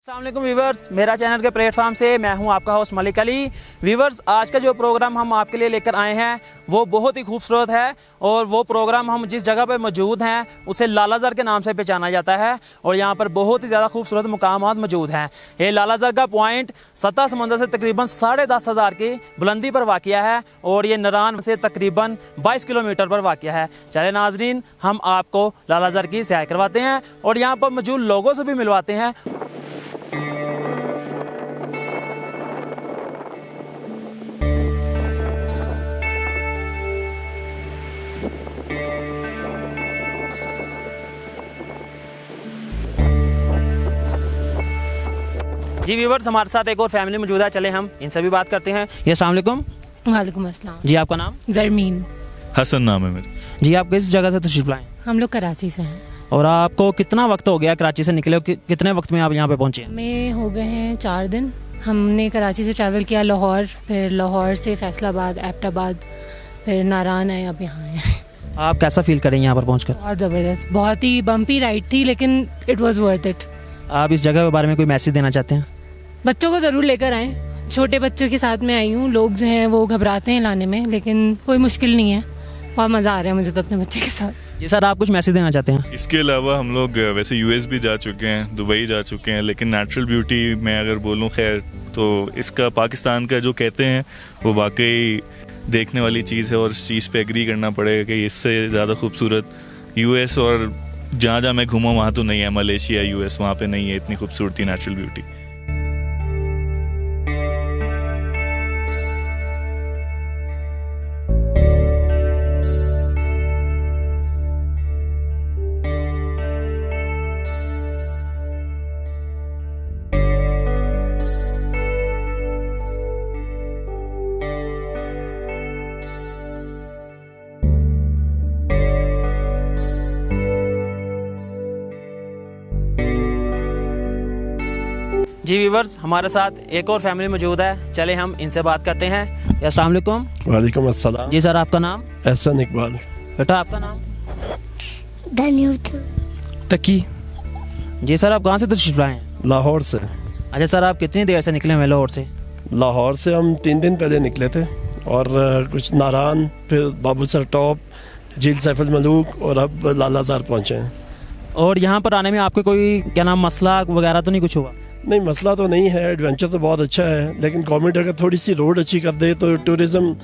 अस्सलाम वालेकुम व्यूवर्स, मेरा चैनल के प्लेटफॉर्म से मैं हूं आपका होस्ट मलिक अली। व्यूवर्स, आज का जो प्रोग्राम हम आपके लिए लेकर आए हैं वो बहुत ही खूबसूरत है और वो प्रोग्राम हम जिस जगह पर मौजूद हैं उसे लालाज़र के नाम से पहचाना जाता है और यहाँ पर बहुत ही ज़्यादा खूबसूरत मुकामात मौजूद हैं। ये लालाज़र का पॉइंट सतह समंदर से तकरीबन 10,500 की बुलंदी पर वाक़या है और ये नारान से तकरीबन 22 किलोमीटर पर वाक़या है। चले नाजरीन, हम आपको लालाज़र की सैर करवाते हैं और यहाँ पर मौजूद लोगों से भी मिलवाते हैं। जी व्यूवर्स, हमारे साथ एक और फैमिली मौजूद है, चले हम इनसे भी बात करते हैं। ये अस्सलाम वालेकुम। वालेकुम अस्सलाम। जी, आपका नाम? जरमीन। हसन नाम है मेरा। जी, आप किस जगह से तशरीफ लाए? हम लोग कराची से हैं। और आपको कितना वक्त हो गया कराची से निकले? कितने वक्त में आप यहाँ पे पहुँचे? हमें हो गए हैं 4 दिन। हमने कराची से ट्रैवल किया लाहौर, फिर लाहौर से फैसलाबाद, एबटाबाद, फिर नारान आए, अब यहाँ आए। आप कैसा फील करें यहाँ पर पहुँच? बहुत ज़बरदस्त, बहुत ही बम्पी राइड थी लेकिन इट वॉज़ वर्थ इट। आप इस जगह के बारे में कोई मैसेज देना चाहते हैं? बच्चों को ज़रूर लेकर आएँ। छोटे बच्चों के साथ में आई हूँ, लोग जो हैं वो घबराते हैं लाने में, लेकिन कोई मुश्किल नहीं है। बहुत मज़ा आ रहा है मुझे तो अपने बच्चे के साथ। जी सर, आप कुछ मैसेज देना चाहते हैं? इसके अलावा हम लोग वैसे यूएस भी जा चुके हैं, दुबई जा चुके हैं, लेकिन नेचुरल ब्यूटी मैं अगर बोलूँ खैर तो इसका पाकिस्तान का जो कहते हैं वो वाकई देखने वाली चीज़ है और इस चीज़ पे एग्री करना पड़ेगा कि इससे ज़्यादा खूबसूरत यूएस और जहाँ जहाँ मैं घूमा वहाँ तो नहीं है। मलेशिया, यूएस, वहाँ पे नहीं है इतनी खूबसूरती, नेचुरल ब्यूटी। जी व्यूवर्स, हमारे साथ एक और फैमिली मौजूद है, चले हम इनसे बात करते हैं। अस्सलाम वालेकुम। वालेकुम अस्सलाम। जी सर, आपका नाम? एहसन इकबाल। बेटा, आपका नाम? तकी। जी सर, आप कहाँ से तशरीफ लाए हैं? लाहौर से। अच्छा सर, आप कितनी देर से निकले हुए लाहौर से? लाहौर से हम 3 दिन पहले निकले थे और कुछ नारान, फिर बाबूसर टॉप, झील सैफुल मलूक और अब लालाज़र पहुँचे हैं। और यहाँ पर आने में आपके कोई क्या नाम मसला वगैरह तो नहीं कुछ हुआ? नहीं, मसला तो नहीं है, एडवेंचर तो बहुत अच्छा है, लेकिन गवर्नमेंट अगर थोड़ी सी रोड अच्छी कर दे तो टूरिज़्म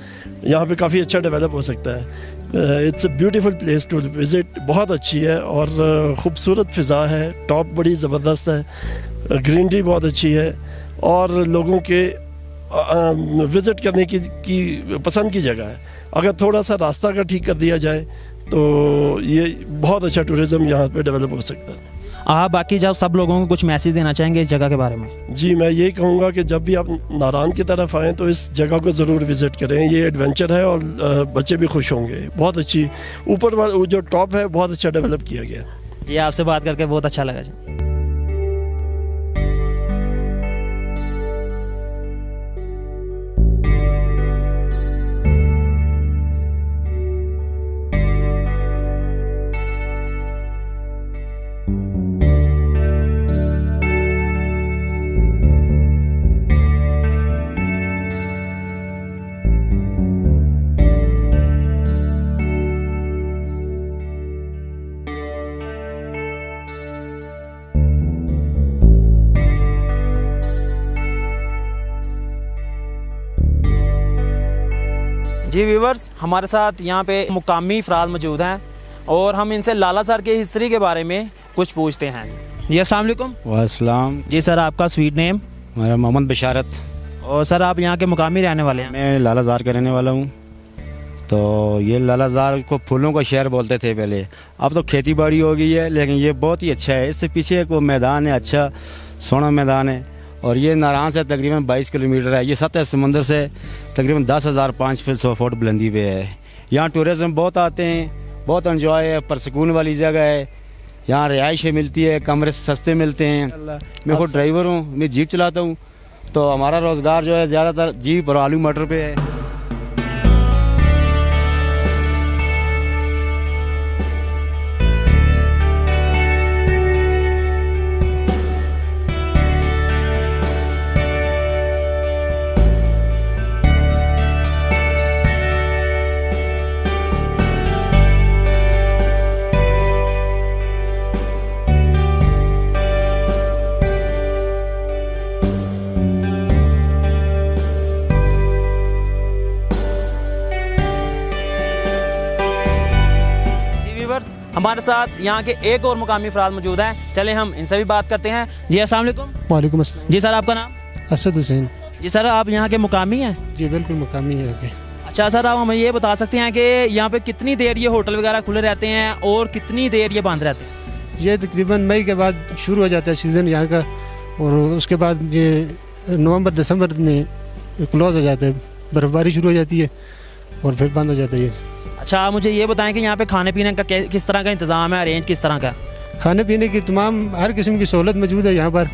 यहाँ पे काफ़ी अच्छा डेवलप हो सकता है। It's a beautiful place to visit, बहुत अच्छी है और ख़ूबसूरत फ़िज़ा है, टॉप बड़ी ज़बरदस्त है, ग्रीनरी बहुत अच्छी है और लोगों के विज़िट करने की पसंद की जगह है। अगर थोड़ा सा रास्ता का ठीक कर दिया जाए तो ये बहुत अच्छा टूरिज़्म यहाँ पे डेवलप हो सकता है। आप बाकी जब सब लोगों को कुछ मैसेज देना चाहेंगे इस जगह के बारे में? जी, मैं यही कहूँगा कि जब भी आप नारान की तरफ आएँ तो इस जगह को ज़रूर विज़िट करें। ये एडवेंचर है और बच्चे भी खुश होंगे। बहुत अच्छी, ऊपर जो टॉप है बहुत अच्छा डेवलप किया गया। ये आपसे बात करके बहुत अच्छा लगा जी। जी व्यूवर्स, हमारे साथ यहाँ पे मुकामी अफराद मौजूद हैं और हम इनसे लालाज़र के हिस्ट्री के बारे में कुछ पूछते हैं। जी अस्सलाम वालेकुम। वालेकुम। जी सर, आपका स्वीट नेम? मेरा मोहम्मद बशारत। और सर, आप यहाँ के मुकामी रहने वाले हैं? मैं लालाज़र का रहने वाला हूँ। तो ये लालाज़र को फूलों का शहर बोलते थे पहले, अब तो खेती बाड़ी हो गई है, लेकिन ये बहुत ही अच्छा है। इससे पीछे एक मैदान है, अच्छा सोना मैदान है और ये नारान से तकरीबन 22 किलोमीटर है। ये सतह समंदर से तकरीबन 10,500 फुट बुलंदी पे है। यहाँ टूरिज़्म बहुत आते हैं, बहुत एंजॉय है, परसकून वाली जगह है। यहाँ रिहाइशें मिलती है, कमरे सस्ते मिलते हैं। मैं खुद ड्राइवर हूँ, मैं जीप चलाता हूँ, तो हमारा रोज़गार जो है ज़्यादातर जीप और आलू मटर पे है। हमारे साथ यहाँ के एक और मुकामी अफराद मौजूद हैं, चले हम इनसे भी बात करते हैं। जी अस्सलाम वालेकुम। वालेकुम अस्सलाम। जी सर, आपका नाम? असद हुसैन। जी सर, आप यहाँ के मुकामी हैं? जी बिल्कुल मुकामी है आगे। अच्छा सर, आप हमें ये बता सकते हैं कि यहाँ पे कितनी देर ये होटल वगैरह खुले रहते हैं और कितनी देर ये बंद रहते हैं? ये तकरीबन मई के बाद शुरू हो जाता है सीज़न यहाँ का, और उसके बाद ये नवंबर दिसंबर में क्लोज हो जाता है, बर्फ़बारी शुरू हो जाती है और फिर बंद हो जाता है ये। अच्छा, आप मुझे ये बताएं कि यहाँ पे खाने पीने का किस तरह का इंतज़ाम है, अरेंज किस तरह का? खाने पीने की तमाम हर किस्म की सहूलत मौजूद है यहाँ पर।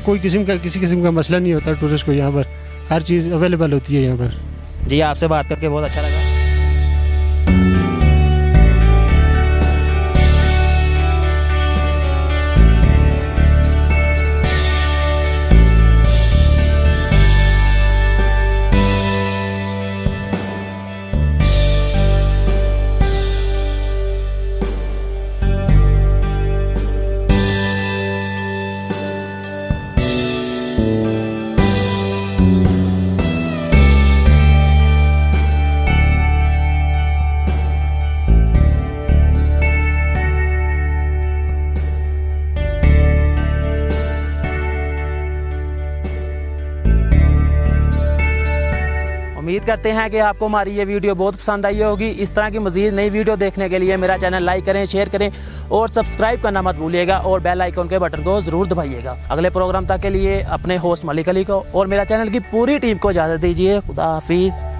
कोई किसी किस्म का मसला नहीं होता टूरिस्ट को, यहाँ पर हर चीज़ अवेलेबल होती है यहाँ पर। जी, आपसे बात करके बहुत अच्छा लगा। उम्मीद करते हैं कि आपको हमारी ये वीडियो बहुत पसंद आई होगी। इस तरह की मज़ीद नई वीडियो देखने के लिए मेरा चैनल लाइक करें, शेयर करें और सब्सक्राइब करना मत भूलिएगा और बेल आइकन के बटन को ज़रूर दबाइएगा। अगले प्रोग्राम तक के लिए अपने होस्ट मलिक अली को और मेरा चैनल की पूरी टीम को इजाज़त दीजिए। खुदा हाफिज़।